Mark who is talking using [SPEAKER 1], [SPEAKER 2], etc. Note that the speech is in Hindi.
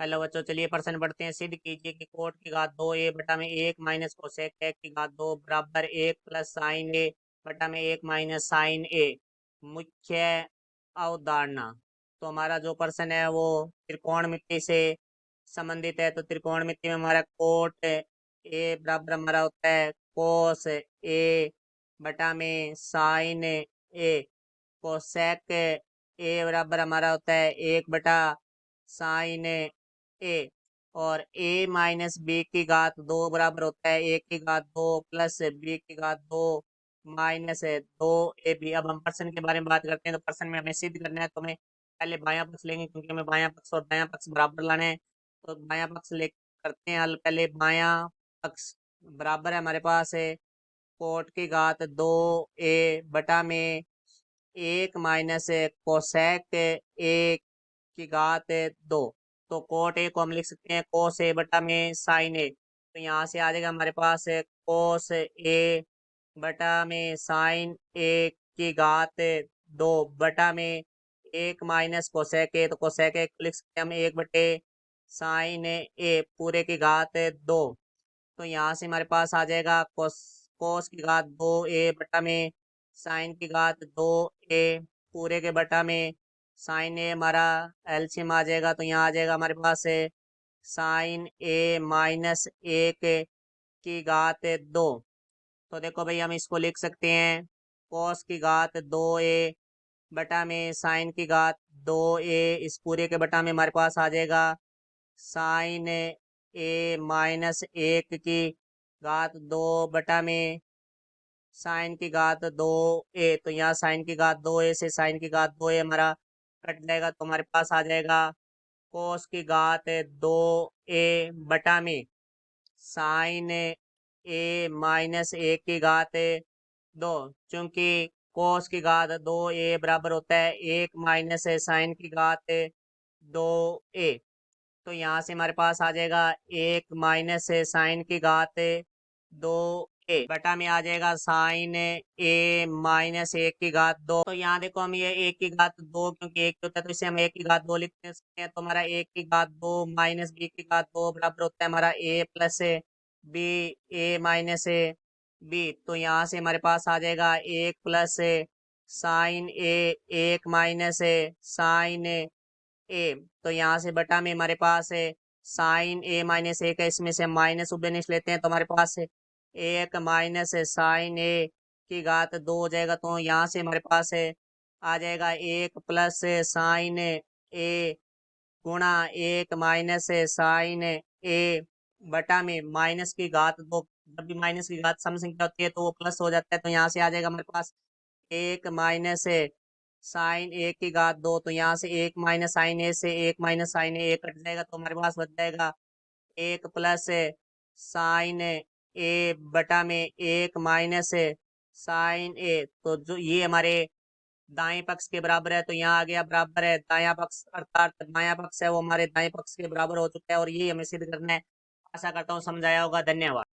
[SPEAKER 1] हेलो बच्चों, चलिए प्रश्न पढ़ते हैं। सिद्ध कीजिए कि कोट की घात 2a बटा में 1 माइनस कोसेक ए की घात 2 बराबर 1 प्लस साइन ए बटा में 1 माइनस साइन ए। मुख्य अवधारणा। तो हमारा जो प्रश्न है वो त्रिकोणमिति से संबंधित है। तो त्रिकोणमिति में हमारा कोट ए बराबर हमारा होता है कोस ए बटा में साइन ए। कोसेक ए बराबर हमारा होता है 1 बटा साइन ए। और a माइनस बी की घात 2 बराबर होता है a की घात 2 प्लस b की घात 2 माइनस 2ab। अब हम पर्सन के बारे में बात करते हैं। तो पर्सन में हमें सिद्ध करना है, तो हमें पहले बायां पक्ष लेंगे क्योंकि हमें बायां पक्ष और दायां पक्ष बराबर लाना है। तो बायां पक्ष ले करते हैं हल। पहले बायां पक्ष बराबर है हमारे पास है कोट की घात 2a बटा में 1 माइनस कोसेक ए की घात 2। तो कोट ए को हम लिख सकते हैं कोस ए बटा में साइन ए। तो यहाँ से आ जाएगा हमारे पास कोस ए बटा में साइन ए की घात 2 बटा में 1 माइनस कोसेक ए। तो कोसेक ए को लिख सकते हैं हम 1 बटे साइन ए पूरे की घात 2। तो यहाँ से हमारे पास आ जाएगा कोस की घात 2a बटा में साइन की घात 2a पूरे के बटा में साइन ए हमारा एलसीएम आ जाएगा। तो यहाँ आ जाएगा हमारे पास साइन ए माइनस 1 की घात 2। तो देखो भाई, हम इसको लिख सकते हैं कोस की घात 2a बटा में साइन की घात 2a। इस पूरे के बटा में हमारे पास आ जाएगा साइन ए माइनस 1 की घात 2 बटा में साइन की घात 2a। तो यहाँ साइन की घात 2a से साइन की घात 2a हमारा कट जाएगा। तो हमारे पास आ जाएगा कोस की घात 2a बटा में साइन ए माइनस 1 की घात 2। चूंकि कोस की घात 2a बराबर होता है 1 माइनस साइन की घात 2a। तो यहाँ से हमारे पास आ जाएगा 1 माइनस साइन की घात 2a बटा में आ जाएगा साइन ए माइनस 1 की घात 2। तो यहाँ देखो, हम ये 1 की घात 2 क्योंकि 1 होता है तो इसे हम 1 की घात 2 लिख सकते हैं। तो हमारा 1 की घात 2 माइनस बी की घात 2 बराबर होता है हमारा a plus B A minus B. तो यहाँ से हमारे पास आ जाएगा 1 plus sine A 1 minus sine A. तो यहाँ से बटा में हमारे पास है साइन ए माइनस 1 है, इसमें से हम माइनस उबेनिश लेते हैं तो हमारे पास है 1 माइनस साइन ए की घात 2 हो जाएगा। तो यहाँ से हमारे पास है आ जाएगा 1 प्लस साइन ए गुणा 1 माइनस साइन ए बटा में माइनस की घात 2। जब भी माइनस की घात सम संख्या होती है तो वो प्लस हो जाता है। तो यहाँ से आ जाएगा हमारे पास 1 माइनस साइन ए की घात 2। तो यहाँ से 1 माइनस साइन ए से 1 माइनस साइन ए कट जाएगा। तो हमारे पास बच जाएगा 1 प्लस साइन ए बटा में 1 माइनस साइन ए। तो जो ये हमारे दाएं पक्ष के बराबर है, तो यहाँ आ गया बराबर है दायां पक्ष, अर्थात दायां पक्ष है वो हमारे दाएं पक्ष के बराबर हो चुका है। और ये हमें सिद्ध करना है। आशा करता हूँ समझाया होगा। धन्यवाद।